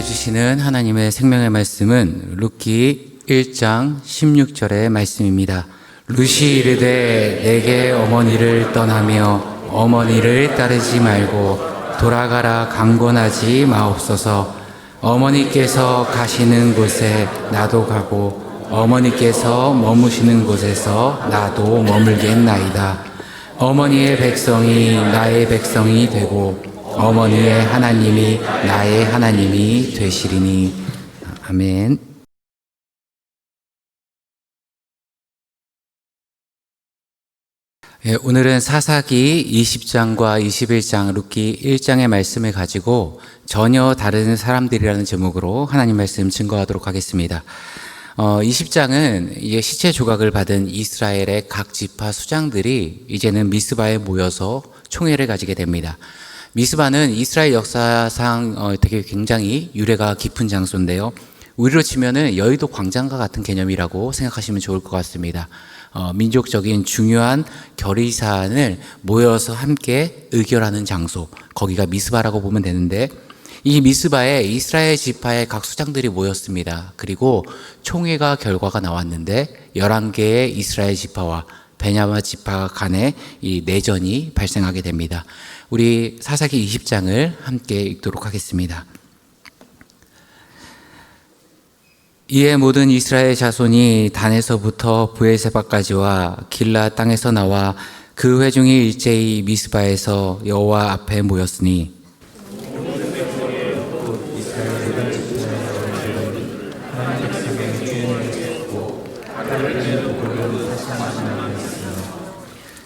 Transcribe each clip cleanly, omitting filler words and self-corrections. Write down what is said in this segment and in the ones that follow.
주시는 하나님의 생명의 말씀은 룻기 1장 16절의 말씀입니다. 룻이 이르되 내게 어머니를 떠나며 어머니를 따르지 말고 돌아가라 강권하지 마옵소서. 어머니께서 가시는 곳에 나도 가고 어머니께서 머무시는 곳에서 나도 머물겠나이다. 어머니의 백성이 나의 백성이 되고 어머니의 하나님이 나의 하나님이 되시리니. 아멘. 오늘은 사사기 20장과 21장, 룻기 1장의 말씀을 가지고 전혀 다른 사람들이라는 제목으로 하나님 말씀 증거하도록 하겠습니다. 20장은 이게 시체 조각을 받은 이스라엘의 각 지파 수장들이 이제는 미스바에 모여서 총회를 가지게 됩니다. 미스바는 이스라엘 역사상 되게 굉장히 유래가 깊은 장소인데요. 우리로 치면은 여의도 광장과 같은 개념이라고 생각하시면 좋을 것 같습니다. 민족적인 중요한 결의 사안을 모여서 함께 의결하는 장소, 거기가 미스바라고 보면 되는데, 이 미스바에 이스라엘 지파의 각 수장들이 모였습니다. 그리고 총회가 결과가 나왔는데 11개의 이스라엘 지파와 베냐민 지파 간에 이 내전이 발생하게 됩니다. 우리 사사기 20장을 함께 읽도록 하겠습니다. 이에 모든 이스라엘 자손이 단에서부터 브에세바까지와 길라 땅에서 나와 그 회중이 일제히 미스바에서 여호와 앞에 모였으니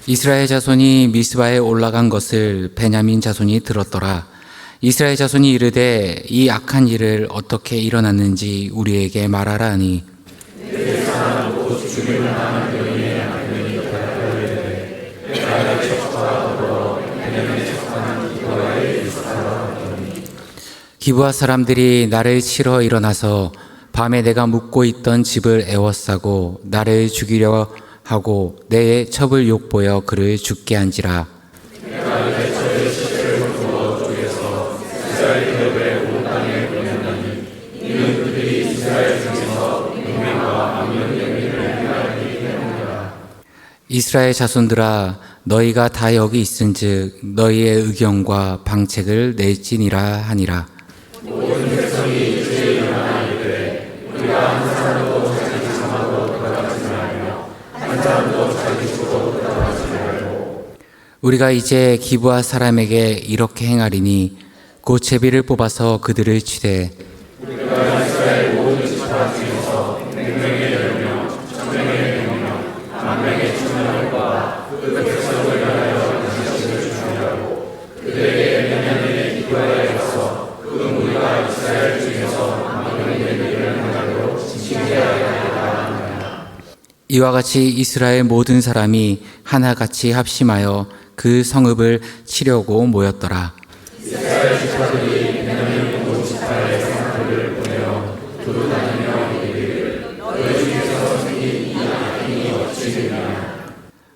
이스라엘 자손이 미스바에 올라간 것을 베냐민 자손이 들었더라. 이스라엘 자손이 이르되 이 악한 일을 어떻게 일어났는지 우리에게 말하라 하니 기브아 사람들이 나를 치러 일어나서 밤에 내가 묵고 있던 집을 에워싸고 나를 죽이려 하고 내 첩을 욕보여 그를 죽게 한지라. 이스라엘 자손들아, 너희가 다 여기 있은즉 너희의 의견과 방책을 낼지니라 하니라. 모든 백성이 이제 일어나 이르되 우리가 한 사람도 자기 장하고 돌아가지 말며 한 사람도 자기 집으로 돌아가지 말고 우리가 이제 기브아 사람에게 이렇게 행하리니 곧 제비를 뽑아서 그들을 치되 우리가 이스라엘 모든 지파 중에서 100명의 10명, 1000명의 100명, 10,000명의 1000명과 그 백성을 위하여 당신을 주시려고 그들에게 베냐민의 기브아에 가서 그 무리가 이스라엘 중에서 아무리 된 일을 하나로 징계하여야 하느니라. 이와 같이 이스라엘 모든 사람이 하나같이 합심하여 그 성읍을 치려고 모였더라. 이스라엘 지파들이 베냐민 모든 지파의 사람들을 보내어 두루 다니며 이르기를 너희 중에서 생긴 이 악인이 어찌되냐.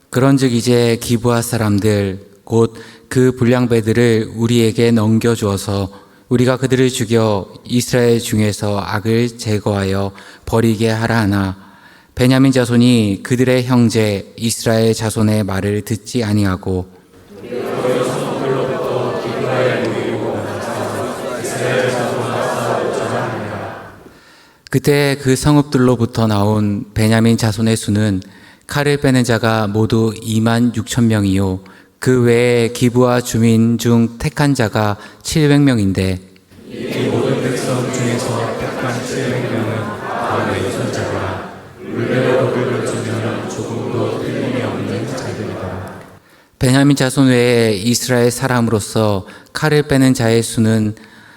그런즉 이제 기브아 사람들 곧 그 불량배들을 우리에게 넘겨주어서 우리가 그들을 죽여 이스라엘 중에서 악을 제거하여 버리게 하라 하나 베냐민 자손이 그들의 형제 이스라엘 자손의 말을 듣지 아니하고 그때 그 성읍들로부터 나온 베냐민 자손의 수는 칼을 빼는 자가 모두 26,000명이요 그 외에 기브아 주민 중 택한 자가 700명인데 이 모든 백성 중에서 택한 700명은 다 왼손 자라. 물배로 독을 주면 조금도 틀림이 없는 자들이다. 베냐민 자손 외에 이스라엘 사람으로서 칼을 빼는 자의 수는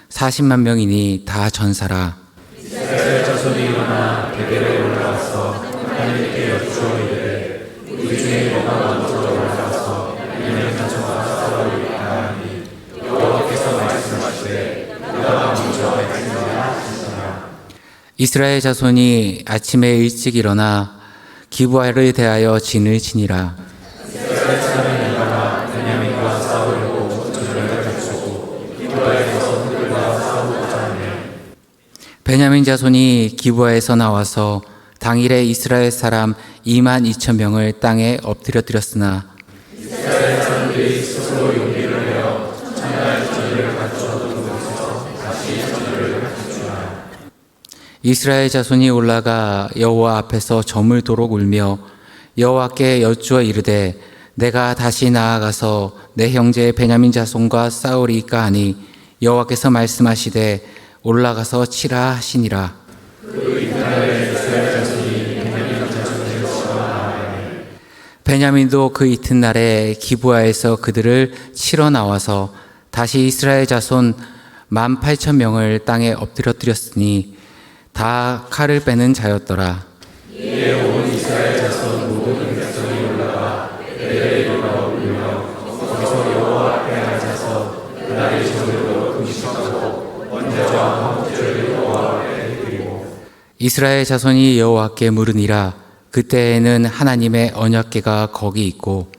40만 명이니 다 전사라. 이스라엘 자손이 일어나 베델에 올라와서 하나님께 여쭈어 이르되 우리 중에 누가 먼저 올라가서 베냐민 자손과 싸우리까 하니 여호와께서 말씀하시되 누가 먼저 말씀하라 하시니라. 이스라엘 자손이 아침에 일찍 일어나 기브아를 대하여 진을 치니라. 이스라엘 사람이 일어나 베냐민과 싸우려고 전략을 갖추고 기브아에서 그들과 싸우고자 하며 베냐민 자손이 기브아에서 나와서 당일에 이스라엘 사람 22,000명을 땅에 엎드려뜨렸으나 이스라엘 사람들이 스스로 용기를 내어 천천히 전열을 갖추어 그곳에서 다시 전열을 갖추라. 이스라엘 자손이 올라가 여호와 앞에서 저물도록 울며 여호와께 여쭈어 이르되 내가 다시 나아가서 내 형제 베냐민 자손과 싸우리이까 하니 여호와께서 말씀하시되 올라가서 치라 하시니라. 그 이튿날에 이스라엘 자손이 베냐민 자손을 치러 나가니 베냐민도 그 이튿날에 기브아에서 그들을 치러 나와서 다시 이스라엘 자손 18,000명을 땅에 엎드려뜨렸으니 다 칼을 빼는 자였더라. 이에 온 이스라엘 자손 모든 백성이 올라가 베델에 이르러 울며 거기서 여호와 앞에 앉아서 그날의 저녁으로 금식하고 언제와 화목제를 여호와 앞에 드리고 이스라엘 자손이 여호와께 물으니라. 그때에는 하나님의 언약궤가 거기 있고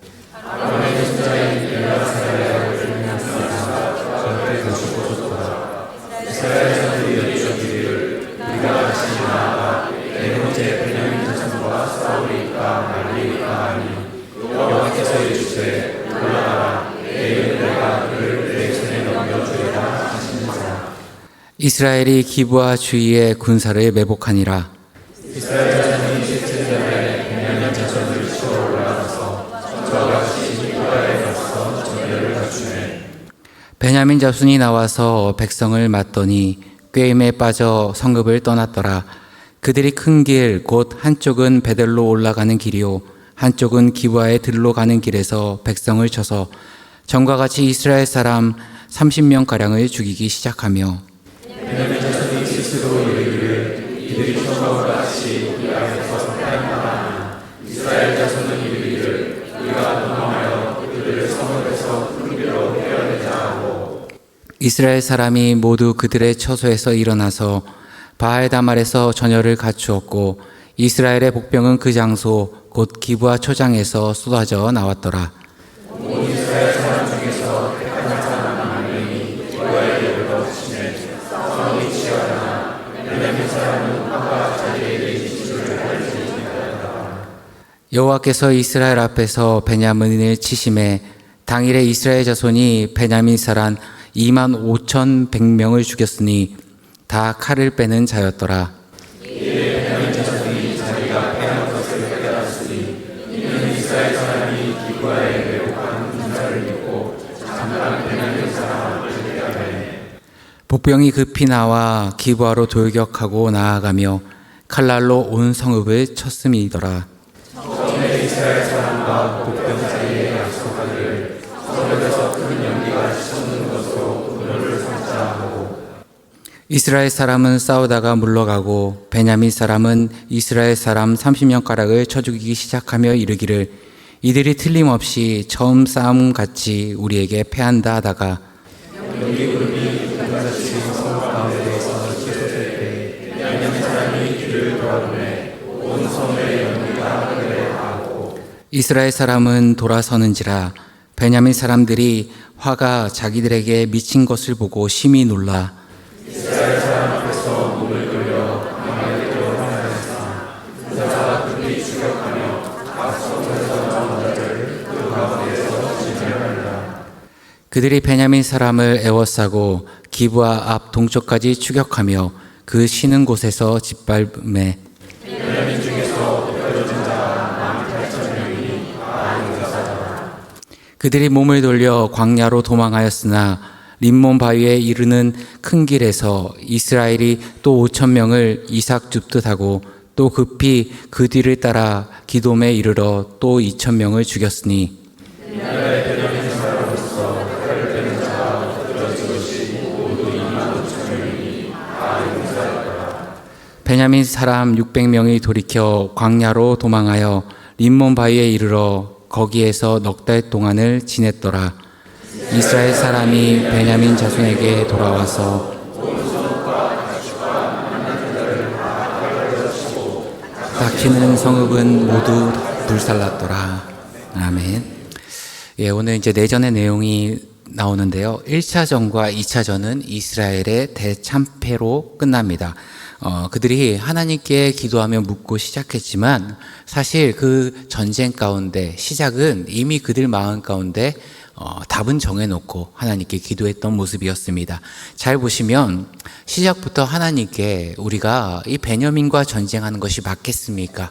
아론의 손자인 엘라사라를 들으면서 저녁에 드시고셨더라. 이스라엘 자손이 여쭈기를 우리가 다시 나아가 내 형제 베냐민 자손과 싸우리이까 말리이까 하니 여호와께서 이르시되 올라가라. 내일 내가 그를 내 손에 넘겨주리라 하시니라. 이스라엘이 기브아 주위의 군사를 매복하니라. 이스라엘 자손이 셋째 날에 베냐민 자손을 치러 올라가서 저와 같이 기브아에 가서 전열을 갖추매 베냐민 자손이 나와서 백성을 맞더니 꾀임에 빠져 성읍을 떠났더라. 그들이 큰 길 곧 한쪽은 베델로 올라가는 길이요 한쪽은 기브아에 들로 가는 길에서 백성을 쳐서 전과 같이 이스라엘 사람 30명 가량을 죽이기 시작하며 베냐민 자손이 스스로 이르기를 이들이 처음과 같이 우리 앞에서 패하나니 이스라엘 자손은 이르기를 우리가 도망하여 그들을 성읍에서 큰 길로 빼어내자 하고 이스라엘 사람이 모두 그들의 처소에서 일어나서 바알다말에서 전열을 갖추었고 이스라엘의 복병은 그 장소 곧 기브아 초장에서 쏟아져 나왔더라. 온 이스라엘 사람 중에서 택한 사람 한 명이 기브아에 이르러 치매 싸움이 치열하나 베냐민 사람은 화가 자기에게 지출을 할지니라. 여호와께서 이스라엘 앞에서 베냐민을 치심에 당일에 이스라엘 자손이 베냐민 사람 25,100명을 죽였으니 다 칼을 빼는 자였더라. 이에 베냐민 자손이 자기가 패한 것을 깨달았으니 이는 이스라엘 사람이 기브아에 매복한 군사를 믿고 잠깐 베냐민 사람 앞을 대하되 복병이 급히 나와 기브아로 돌격하고 나아가며 칼날로 온 성읍을 쳤음이더라. 처음에 이스라엘 사람과 복병 사이에 약속하기를 성읍에서 큰 연기가 솟는 것으로 그들을 삼자 하고 이스라엘 사람은 싸우다가 물러가고 베냐민 사람은 이스라엘 사람 30명 가락을 쳐 죽이기 시작하며 이르기를 이들이 틀림없이 처음 싸움 같이 우리에게 패한다 하다가 연기 구름이 같이 성읍 가운데에서 치솟을 때 베냐민 사람이 뒤를 돌아보매 온 성읍에 연기가 그래 하고 이스라엘 사람은 돌아서는지라 베냐민 사람들이 화가 자기들에게 미친 것을 보고 심히 놀라 이스라엘 사람 앞에서 몸을 돌려 강하게 화나였으나 군사가 급히 추격하며 앞서서 나온 자들을 그 가운데에서 진멸하리라. 그들이 베냐민 사람을 애워싸고 기브아 앞 동쪽까지 추격하며 그 쉬는 곳에서 짓밟음에 베냐민 중에서 엎드러진 자가 18,000명이 다 용사더라. 그들이 몸을 돌려 광야로 도망하였으나 림몬 바위에 이르는 큰 길에서 이스라엘이 또 5,000명을 이삭 줍듯 하고 또 급히 그 뒤를 따라 기돔에 이르러 또 2,000명을 죽였으니 이날에 베냐민 사람으로서 칼을 빼는 자가 엎드러진 것이 모두 25,000명이 다 용사였더라. 베냐민 사람 600명이 돌이켜 광야로 도망하여 림몬 바위에 이르러 거기에서 넉 달 동안을 지냈더라. 이스라엘 사람이 베냐민 자손에게 돌아와서 닥치는 성읍은 모두 불살랐더라. 아멘. 예, 오늘 이제 내전의 내용이 나오는데요. 1차전과 2차전은 이스라엘의 대참패로 끝납니다. 그들이 하나님께 기도하며 묻고 시작했지만 사실 그 전쟁 가운데 시작은 이미 그들 마음 가운데 답은 정해놓고 하나님께 기도했던 모습이었습니다. 잘 보시면 시작부터 하나님께 우리가 이 베냐민과 전쟁하는 것이 맞겠습니까?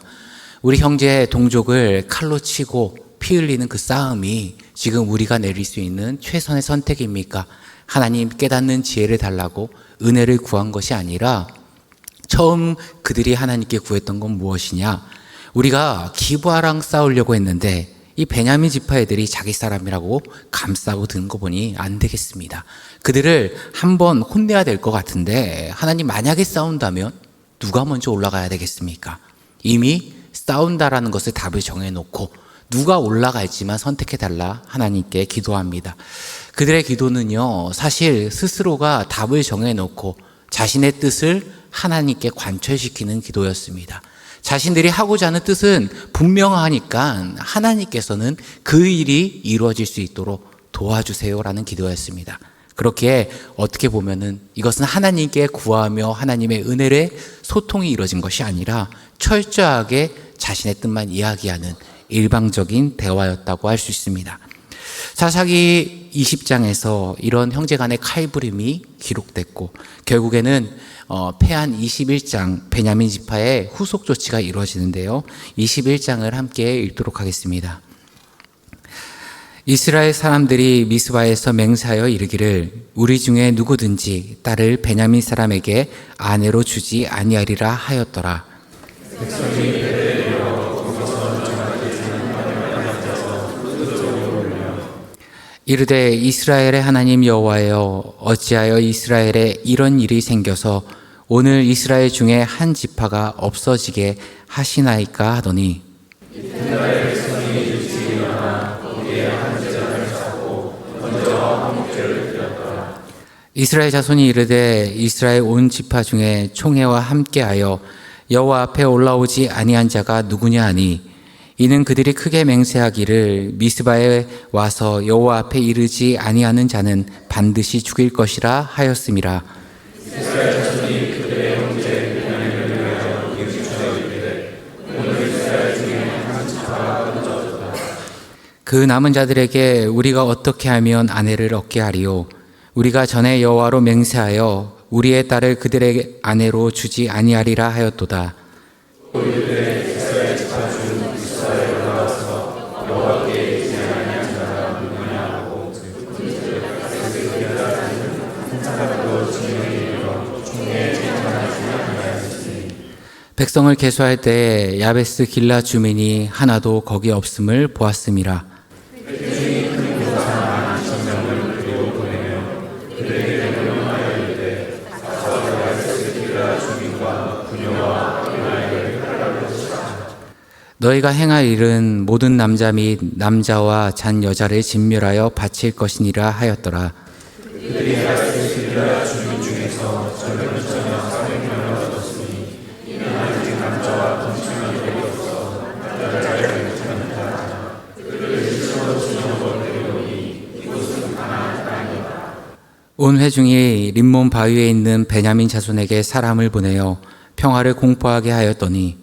우리 형제 동족을 칼로 치고 피 흘리는 그 싸움이 지금 우리가 내릴 수 있는 최선의 선택입니까? 하나님 깨닫는 지혜를 달라고 은혜를 구한 것이 아니라 처음 그들이 하나님께 구했던 건 무엇이냐? 우리가 기브아랑 싸우려고 했는데 이 베냐민 지파 애들이 자기 사람이라고 감싸고 든 거 보니 안 되겠습니다. 그들을 한번 혼내야 될 것 같은데 하나님 만약에 싸운다면 누가 먼저 올라가야 되겠습니까? 이미 싸운다라는 것을 답을 정해놓고 누가 올라갈지만 선택해달라 하나님께 기도합니다. 그들의 기도는요, 사실 스스로가 답을 정해놓고 자신의 뜻을 하나님께 관철시키는 기도였습니다. 자신들이 하고자 하는 뜻은 분명하니까 하나님께서는 그 일이 이루어질 수 있도록 도와주세요라는 기도였습니다. 그렇게 어떻게 보면은 이것은 하나님께 구하며 하나님의 은혜의 소통이 이루어진 것이 아니라 철저하게 자신의 뜻만 이야기하는 일방적인 대화였다고 할 수 있습니다. 사사기 20장에서 이런 형제간의 칼부림이 기록됐고 결국에는 패한 21장 베냐민 지파의 후속 조치가 이루어지는데요. 21장을 함께 읽도록 하겠습니다. 이스라엘 사람들이 미스바에서 맹세하여 이르기를 우리 중에 누구든지 딸을 베냐민 사람에게 아내로 주지 아니하리라 하였더라. 이르되 이스라엘의 하나님 여호와여 어찌하여 이스라엘에 이런 일이 생겨서 오늘 이스라엘 중에 한 지파가 없어지게 하시나이까 하더니 이스라엘 자손이 이르되 이스라엘 온 지파 중에 총회와 함께하여 여호와 앞에 올라오지 아니한 자가 누구냐 하니 이는 그들이 크게 맹세하기를 미스바에 와서 여호와 앞에 이르지 아니하는 자는 반드시 죽일 것이라 하였음이라. 그 남은 자들에게 우리가 어떻게 하면 아내를 얻게 하리요? 우리가 전에 여호와로 맹세하여 우리의 딸을 그들의 아내로 주지 아니하리라 하였도다. 백성을 계수할 때 야베스 길라 주민이 하나도 거기 없음을 보았음이라. 너희가 행할 일은 모든 남자 및 남자와 잔 여자를 진멸하여 바칠 것이니라 하였더라. 온 회중이 림몬 바위에 있는 베냐민 자손에게 사람을 보내어 평화를 공포하게 하였더니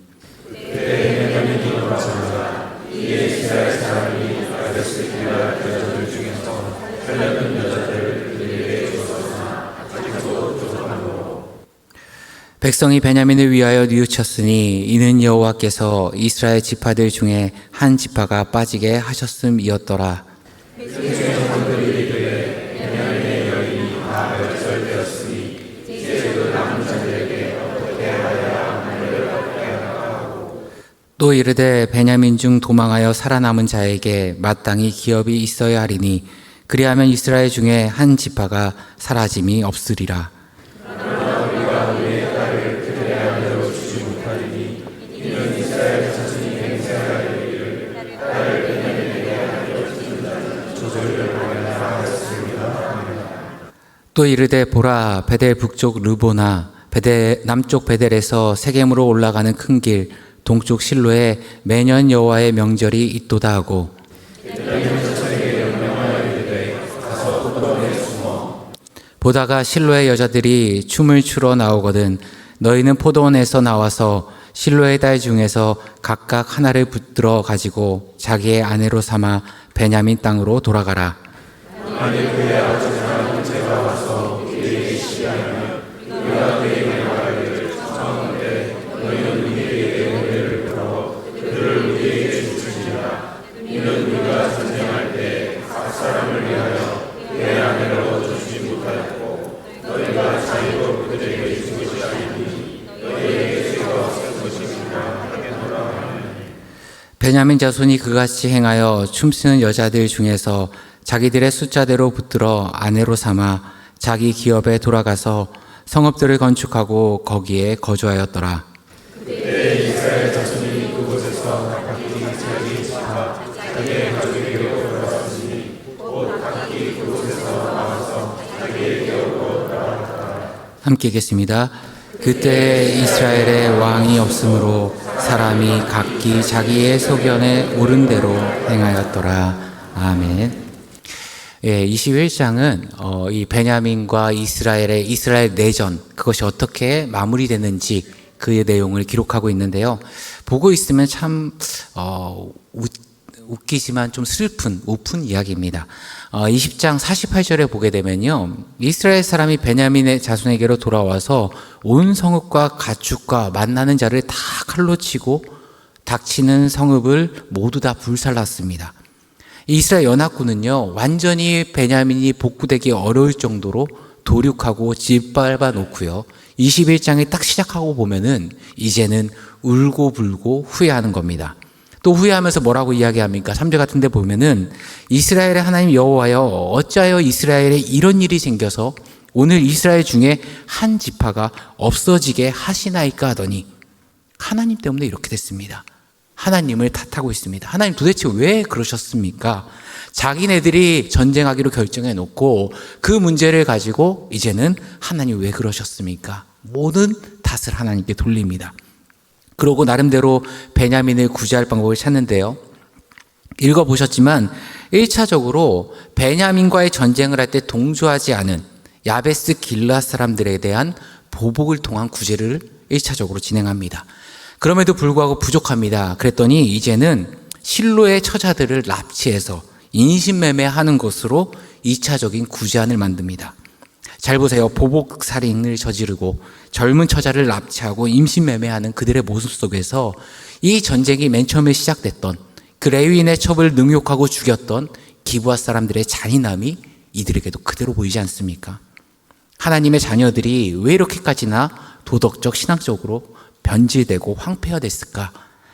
백성이 베냐민을 위하여 뉘우쳤으니 이는 여호와께서 이스라엘 지파들 중에 한 지파가 빠지게 하셨음이었더라. 또 이르되 베냐민 중 도망하여 살아남은 자에게 마땅히 기업이 있어야 하리니 그리하면 이스라엘 중에 한 지파가 사라짐이 없으리라. 또 이르되 보라 베델 북쪽 르보나 베델 남쪽 베델에서 세겜으로 올라가는 큰 길 동쪽 실로에 매년 여호와의 명절이 있도다 하고 보다가 실로의 여자들이 춤을 추러 나오거든 너희는 포도원에서 나와서 실로의 딸 중에서 각각 하나를 붙들어 가지고 자기의 아내로 삼아 베냐민 땅으로 돌아가라. 만일 그의 아버지나 형제가 와서 그에게 시기하면 그가 그에게 말하기를 청하건대 너희는 우리에게 은혜를 베풀어 그를 우리에게 주시리라. 이는 우리가 전쟁할 때 각 사람을 위하여 내 아내를 얻어주지 못하였고 너희가 자기도 그들에게 준 것이 아니니 너희에게 죄가 없을 것이니라 하겠노라. 베냐민 자손이 그같이 행하여 춤추는 여자들 중에서 자기들의 숫자대로 붙들어 아내로 삼아 자기 기업에 돌아가서 성읍들을 건축하고 거기에 거주하였더라. 그때 이스라엘 자손이 그곳에서 각기 자기 집과 자기의 가족에게로 돌아왔으니 곧 각기 그곳에서 나와서 자기의 기업으로 돌아왔더라. 함께 읽겠습니다. 그때 이스라엘에 왕이 없으므로 사람이 각기 자기의 소견에 옳은 대로 행하였더라. 아멘. 예, 21장은 이 베냐민과 이스라엘 내전, 그것이 어떻게 마무리됐는지 그의 내용을 기록하고 있는데요. 보고 있으면 참 웃기지만 좀 우픈 이야기입니다. 20장 48절에 보게 되면요, 이스라엘 사람이 베냐민의 자손에게로 돌아와서 온 성읍과 가축과 만나는 자를 다 칼로 치고 닥치는 성읍을 모두 다 불살랐습니다. 이스라엘 연합군은요, 완전히 베냐민이 복구되기 어려울 정도로 도륙하고 짓밟아 놓고요, 21장에 딱 시작하고 보면은 이제는 울고불고 후회하는 겁니다. 또 후회하면서 뭐라고 이야기합니까? 3절 같은 데 보면은 이스라엘의 하나님 여호와여, 어찌하여 이스라엘에 이런 일이 생겨서 오늘 이스라엘 중에 한 지파가 없어지게 하시나이까 하더니 하나님 때문에 이렇게 됐습니다. 하나님을 탓하고 있습니다. 하나님 도대체 왜 그러셨습니까? 자기네들이 전쟁하기로 결정해 놓고 그 문제를 가지고 이제는 하나님 왜 그러셨습니까? 모든 탓을 하나님께 돌립니다. 그러고 나름대로 베냐민을 구제할 방법을 찾는데요. 읽어보셨지만 1차적으로 베냐민과의 전쟁을 할 때 동조하지 않은 야베스 길르앗 사람들에 대한 보복을 통한 구제를 1차적으로 진행합니다. 그럼에도 불구하고 부족합니다. 그랬더니 이제는 실로의 처자들을 납치해서 인신매매하는 것으로 2차적인 구제안을 만듭니다. 잘 보세요. 보복살인을 저지르고 젊은 처자를 납치하고 임신매매하는 그들의 모습 속에서 이 전쟁이 맨 처음에 시작됐던 그 레위인의 첩을 능욕하고 죽였던 기브앗 사람들의 잔인함이 이들에게도 그대로 보이지 않습니까? 하나님의 자녀들이 왜 이렇게까지나 도덕적, 신앙적으로 변질되고 황폐화됐을까?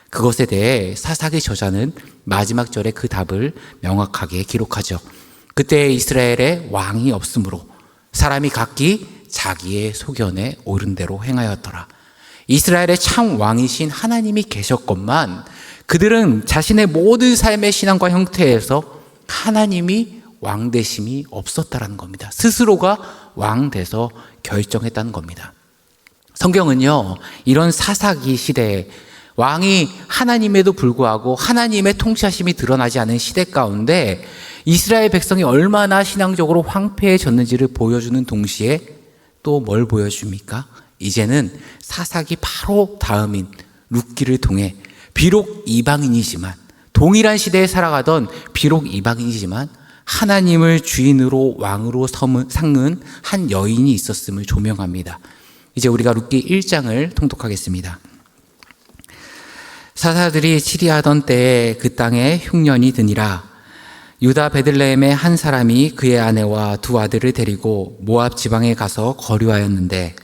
그것에 대해 사사기 저자는 마지막 절에 그 답을 명확하게 기록하죠. 그때 이스라엘에 왕이 없으므로 사람이 각기 자기의 소견에 옳은 대로 행하였더라. 이스라엘의 참 왕이신 하나님이 계셨건만 그들은 자신의 모든 삶의 신앙과 형태에서 하나님이 왕 되심이 없었다라는 겁니다. 스스로가 왕 돼서 결정했다는 겁니다. 성경은요, 이런 사사기 시대에 왕이 하나님에도 불구하고 하나님의 통치하심이 드러나지 않은 시대 가운데 이스라엘 백성이 얼마나 신앙적으로 황폐해졌는지를 보여주는 동시에 또 뭘 보여줍니까? 이제는 사사기 바로 다음인 룻기를 통해 비록 이방인이지만, 동일한 시대에 살아가던 비록 이방인이지만 하나님을 주인으로 왕으로 삼는 한 여인이 있었음을 조명합니다. 이제 우리가 룻기 1장을 통독하겠습니다. 사사들이 치리하던 때에 그 땅에 흉년이 드니라. 유다 베들레헴의 한 사람이 그의 아내와 두 아들을 데리고 모압 지방에 가서 거류하였는데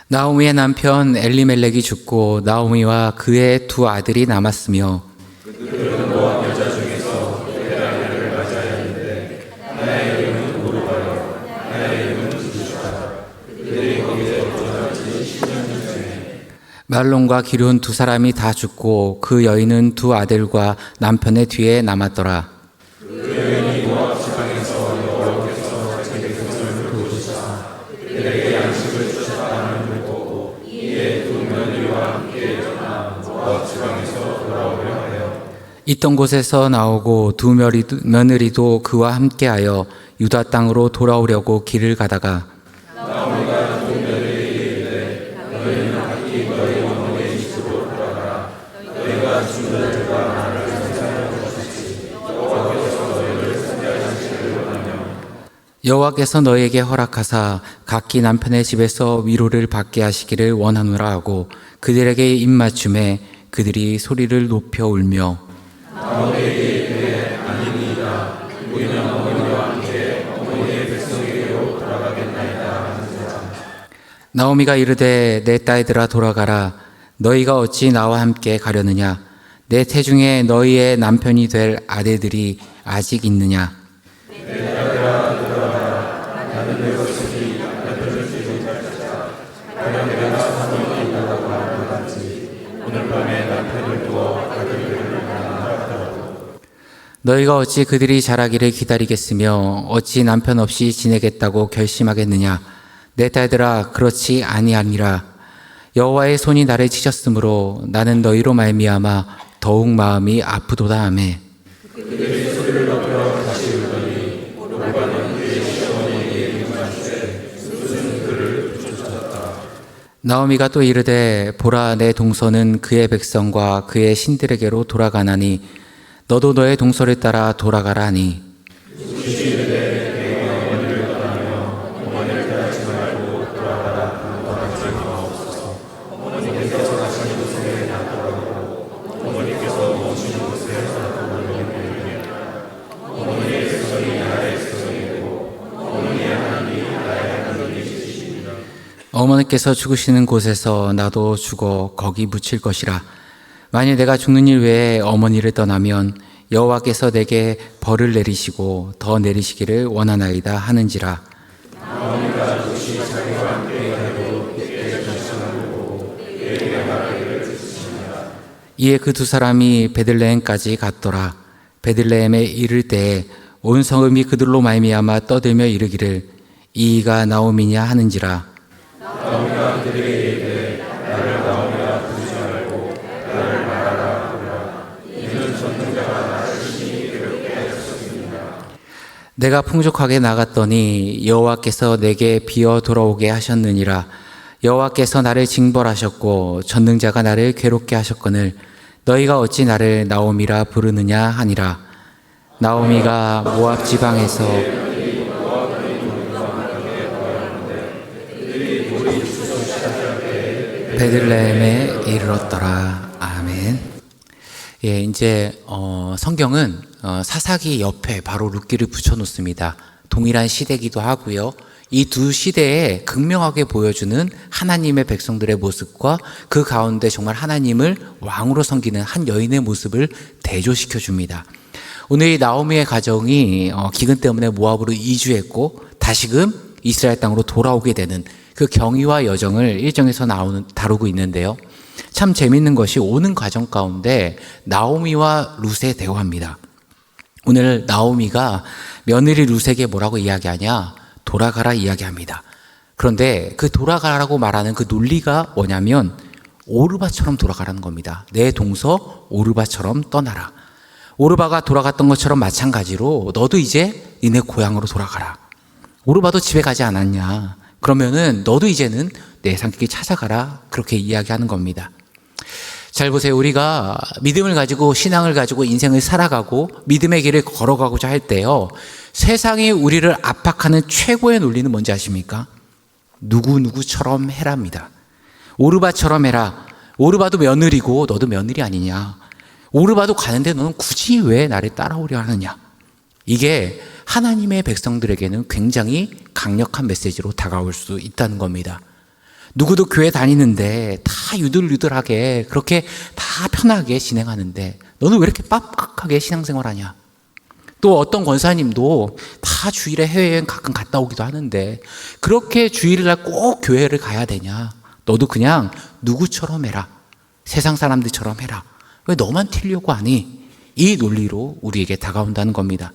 나오미의 남편 엘리멜렉이 죽고 나오미와 그의 두 아들이 남았으며 그들은 모압 여자 중에서 베라를 맞이하였는데 하나의 이름은 오르바요 하나의 이름은 부주다. 그들이 거기서 거주한 지 10년 전에 말론과 기륜 두 사람이 다 죽고 그 여인은 두 아들과 남편의 뒤에 남았더라. 그 여인이 모압 지방에서 여호와께서 자기 백성을 도우시사 그들에게 양식을 주셨다는 걸 보고 이에 있던 곳에서 나오고 두 며느리도 그와 함께하여 유다 땅으로 돌아오려고 길을 가다가 여호와께서 너희에게 허락하사 각기 남편의 집에서 위로를 받게 하시기를 원하노라 하고 그들에게 입맞춤에 그들이 소리를 높여 울며 나오미가 이르되 내 딸들아 돌아가라. 너희가 어찌 나와 함께 가려느냐? 내 태중에 너희의 남편이 될 아들들이 아직 있느냐? 너희가 어찌 그들이 자라기를 기다리겠으며 어찌 남편 없이 지내겠다고 결심하겠느냐? 내 딸들아 그렇지 아니하니라. 여호와의 손이 나를 치셨으므로 나는 너희로 말미암아 더욱 마음이 아프도다 하매 나오미가 또 이르되 보라 내 동서는 그의 백성과 그의 신들에게로 돌아가나니 너도 너의 동서를 따라 돌아가라 하니 어머니께서 죽으시는 곳에서 나도 죽어 거기 묻힐 것이라. 만일 내가 죽는 일 외에 어머니를 떠나면 여호와께서 내게 벌을 내리시고 더 내리시기를 원하나이다 하는지라. 이에 그 두 사람이 베들레헴까지 갔더라. 베들레헴에 이를 때에 온 성읍이 그들로 말미암아 떠들며 이르기를 이가 나오미냐 하는지라. 내가 풍족하게 나갔더니 여호와께서 내게 비어 돌아오게 하셨느니라. 여호와께서 나를 징벌하셨고 전능자가 나를 괴롭게 하셨거늘 너희가 어찌 나를 나오미라 부르느냐 하니라. 나오미가 모압 지방에서 베들레헴에 이르렀더라. 아멘. 예, 이제 성경은 사사기 옆에 바로 룻기를 붙여놓습니다. 동일한 시대이기도 하고요. 이 두 시대에 극명하게 보여주는 하나님의 백성들의 모습과 그 가운데 정말 하나님을 왕으로 섬기는 한 여인의 모습을 대조시켜 줍니다. 오늘 이 나오미의 가정이 기근 때문에 모압으로 이주했고 다시금 이스라엘 땅으로 돌아오게 되는 그 경위와 여정을 1장에서 다루고 있는데요. 참 재밌는 것이 오는 과정 가운데 나오미와 룻의 대화입니다. 오늘 나오미가 며느리 룻에게 뭐라고 이야기하냐? 돌아가라 이야기합니다. 그런데 그 돌아가라고 말하는 그 논리가 뭐냐면 오르바처럼 돌아가라는 겁니다. 내 동서 오르바처럼 떠나라. 오르바가 돌아갔던 것처럼 마찬가지로 너도 이제 니네 고향으로 돌아가라. 오르바도 집에 가지 않았냐? 그러면은 너도 이제는 내 상객이 찾아가라. 그렇게 이야기하는 겁니다. 잘 보세요. 우리가 믿음을 가지고 신앙을 가지고 인생을 살아가고 믿음의 길을 걸어가고자 할 때요. 세상이 우리를 압박하는 최고의 논리는 뭔지 아십니까? 누구누구처럼 해랍니다. 오르바처럼 해라. 오르바도 며느리고 너도 며느리 아니냐. 오르바도 가는데 너는 굳이 왜 나를 따라오려 하느냐. 이게 하나님의 백성들에게는 굉장히 강력한 메시지로 다가올 수 있다는 겁니다. 누구도 교회 다니는데 다 유들유들하게 그렇게 다 편하게 진행하는데 너는 왜 이렇게 빡빡하게 신앙생활하냐. 또 어떤 권사님도 다 주일에 해외여행 가끔 갔다 오기도 하는데 그렇게 주일날 꼭 교회를 가야 되냐. 너도 그냥 누구처럼 해라. 세상 사람들처럼 해라. 왜 너만 튀려고 하니? 이 논리로 우리에게 다가온다는 겁니다.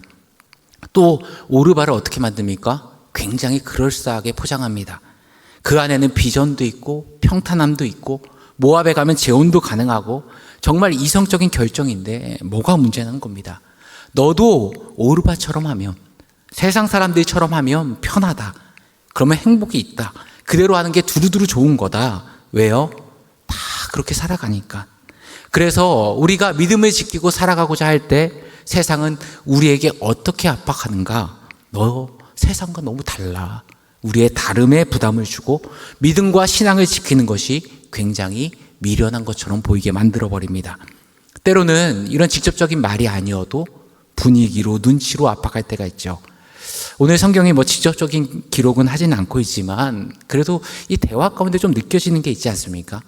또 오르바를 어떻게 만듭니까? 굉장히 그럴싸하게 포장합니다. 그 안에는 비전도 있고 평탄함도 있고 모압에 가면 재혼도 가능하고 정말 이성적인 결정인데 뭐가 문제는 겁니다. 너도 오르바처럼 하면, 세상 사람들처럼 하면 편하다. 그러면 행복이 있다. 그대로 하는 게 두루두루 좋은 거다. 왜요? 다 그렇게 살아가니까. 그래서 우리가 믿음을 지키고 살아가고자 할 때 세상은 우리에게 어떻게 압박하는가? 너 세상과 너무 달라. 우리의 다름에 부담을 주고 믿음과 신앙을 지키는 것이 굉장히 미련한 것처럼 보이게 만들어버립니다. 때로는 이런 직접적인 말이 아니어도 분위기로, 눈치로 압박할 때가 있죠. 오늘 성경이 직접적인 기록은 하진 않고 있지만 그래도 이 대화 가운데 좀 느껴지는 게 있지 않습니까?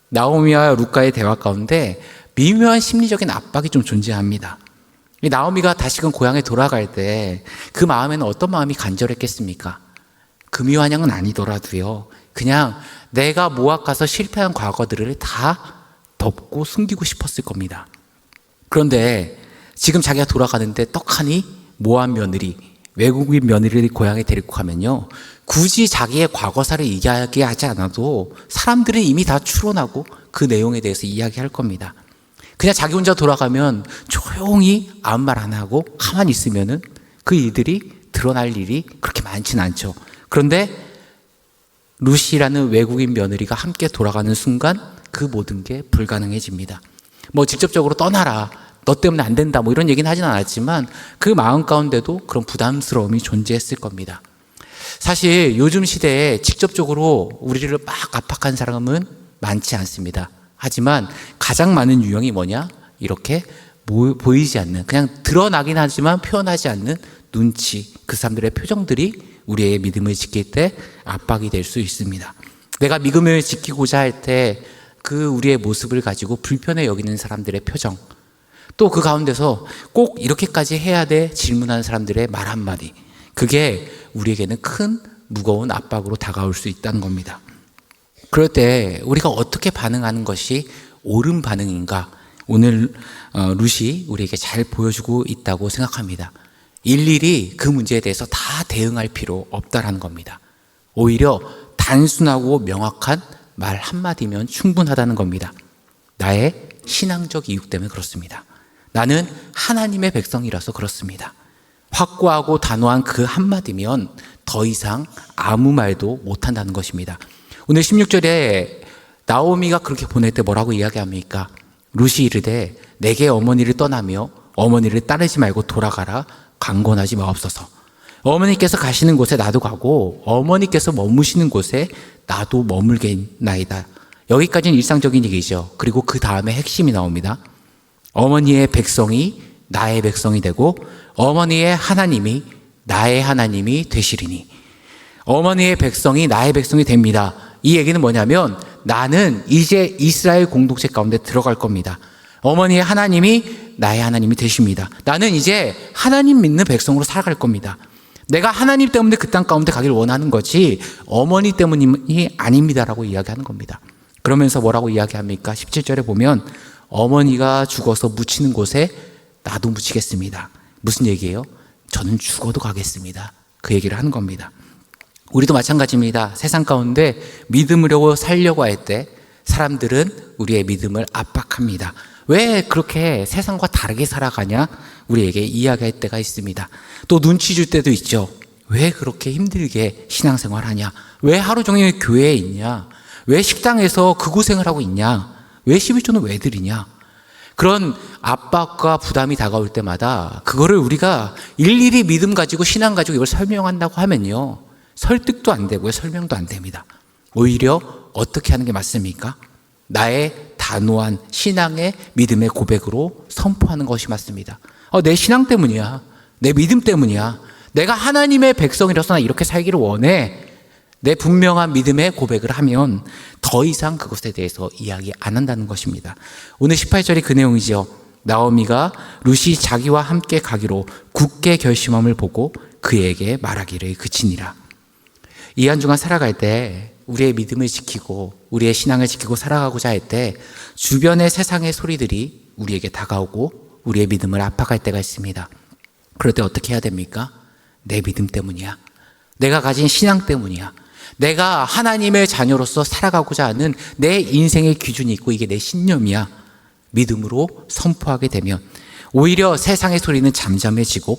나오미와 루카의 대화 가운데 미묘한 심리적인 압박이 좀 존재합니다. 이 나오미가 다시금 고향에 돌아갈 때 그 마음에는 어떤 마음이 간절했겠습니까? 금이환영은 아니더라도요, 그냥 내가 모압 가서 실패한 과거들을 다 덮고 숨기고 싶었을 겁니다. 그런데 지금 자기가 돌아가는데 떡하니 모압 며느리, 외국인 며느리를 고향에 데리고 가면요, 굳이 자기의 과거사를 이야기하지 않아도 사람들은 이미 다 추론하고 그 내용에 대해서 이야기할 겁니다. 그냥 자기 혼자 돌아가면 조용히 아무 말 안 하고 가만히 있으면은 그 일들이 드러날 일이 그렇게 많지는 않죠. 그런데 루시라는 외국인 며느리가 함께 돌아가는 순간 그 모든 게 불가능해집니다. 직접적으로 떠나라, 너 때문에 안 된다, 이런 얘기는 하진 않았지만 그 마음 가운데도 그런 부담스러움이 존재했을 겁니다. 사실 요즘 시대에 직접적으로 우리를 막 압박한 사람은 많지 않습니다. 하지만 가장 많은 유형이 뭐냐? 이렇게 보이지 않는, 그냥 드러나긴 하지만 표현하지 않는 눈치, 그 사람들의 표정들이 우리의 믿음을 지킬 때 압박이 될 수 있습니다. 내가 믿음을 지키고자 할 때 그 우리의 모습을 가지고 불편해 여기는 사람들의 표정, 또 그 가운데서 꼭 이렇게까지 해야 돼 질문하는 사람들의 말 한마디, 그게 우리에게는 큰 무거운 압박으로 다가올 수 있다는 겁니다. 그럴 때 우리가 어떻게 반응하는 것이 옳은 반응인가? 오늘 룻이 우리에게 잘 보여주고 있다고 생각합니다. 일일이 그 문제에 대해서 다 대응할 필요 없다라는 겁니다. 오히려 단순하고 명확한 말 한마디면 충분하다는 겁니다. 나의 신앙적 이유 때문에 그렇습니다. 나는 하나님의 백성이라서 그렇습니다. 확고하고 단호한 그 한마디면 더 이상 아무 말도 못한다는 것입니다. 오늘 16절에 나오미가 그렇게 보낼 때 뭐라고 이야기합니까? 룻이 이르되 내게 어머니를 떠나며 어머니를 따르지 말고 돌아가라, 강권하지 마옵소서. 어머니께서 가시는 곳에 나도 가고 어머니께서 머무시는 곳에 나도 머물겠나이다. 여기까지는 일상적인 얘기죠. 그리고 그 다음에 핵심이 나옵니다. 어머니의 백성이 나의 백성이 되고 어머니의 하나님이 나의 하나님이 되시리니. 어머니의 백성이 나의 백성이 됩니다. 이 얘기는 뭐냐면 나는 이제 이스라엘 공동체 가운데 들어갈 겁니다. 어머니의 하나님이 나의 하나님이 되십니다. 나는 이제 하나님 믿는 백성으로 살아갈 겁니다. 내가 하나님 때문에 그 땅 가운데 가길 원하는 거지 어머니 때문이 아닙니다라고 이야기하는 겁니다. 그러면서 뭐라고 이야기합니까? 17절에 보면 어머니가 죽어서 묻히는 곳에 나도 묻히겠습니다. 무슨 얘기예요? 저는 죽어도 가겠습니다. 그 얘기를 하는 겁니다. 우리도 마찬가지입니다. 세상 가운데 믿음으로 살려고 할 때 사람들은 우리의 믿음을 압박합니다. 왜 그렇게 세상과 다르게 살아가냐? 우리에게 이야기할 때가 있습니다. 또 눈치 줄 때도 있죠. 왜 그렇게 힘들게 신앙생활 하냐? 왜 하루 종일 교회에 있냐? 왜 식당에서 그 고생을 하고 있냐? 왜 11조는 왜 드리냐? 그런 압박과 부담이 다가올 때마다 그거를 우리가 일일이 믿음 가지고 신앙 가지고 이걸 설명한다고 하면요, 설득도 안 되고요, 설명도 안 됩니다. 오히려 어떻게 하는 게 맞습니까? 나의 단호한 신앙의 믿음의 고백으로 선포하는 것이 맞습니다. 내 신앙 때문이야. 내 믿음 때문이야. 내가 하나님의 백성이라서 나 이렇게 살기를 원해. 내 분명한 믿음의 고백을 하면 더 이상 그것에 대해서 이야기 안 한다는 것입니다. 오늘 18절이 그 내용이죠. 나오미가 룻이 자기와 함께 가기로 굳게 결심함을 보고 그에게 말하기를 그치니라. 이 한 주간 살아갈 때 우리의 믿음을 지키고 우리의 신앙을 지키고 살아가고자 할 때 주변의 세상의 소리들이 우리에게 다가오고 우리의 믿음을 압박할 때가 있습니다. 그럴 때 어떻게 해야 됩니까? 내 믿음 때문이야. 내가 가진 신앙 때문이야. 내가 하나님의 자녀로서 살아가고자 하는 내 인생의 기준이 있고 이게 내 신념이야. 믿음으로 선포하게 되면 오히려 세상의 소리는 잠잠해지고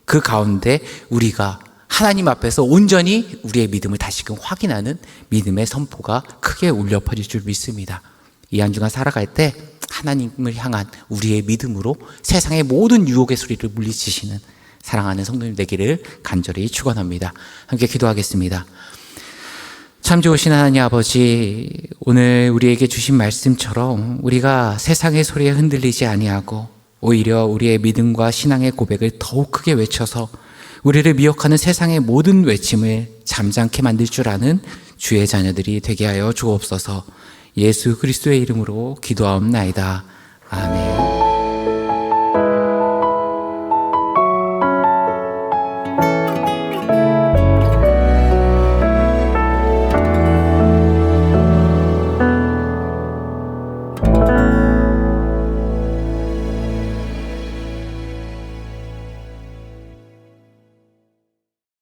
그 가운데 우리가 하나님 앞에서 온전히 우리의 믿음을 다시금 확인하는 믿음의 선포가 크게 울려 퍼질 줄 믿습니다. 이 한 주간 살아갈 때 하나님을 향한 우리의 믿음으로 세상의 모든 유혹의 소리를 물리치시는 사랑하는 성도님 되기를 간절히 축원합니다. 함께 기도하겠습니다. 참 좋으신 하나님 아버지, 오늘 우리에게 주신 말씀처럼 우리가 세상의 소리에 흔들리지 아니하고 오히려 우리의 믿음과 신앙의 고백을 더욱 크게 외쳐서 우리를 미혹하는 세상의 모든 외침을 잠잠케 만들 줄 아는 주의 자녀들이 되게 하여 주옵소서. 예수 그리스도의 이름으로 기도하옵나이다. 아멘.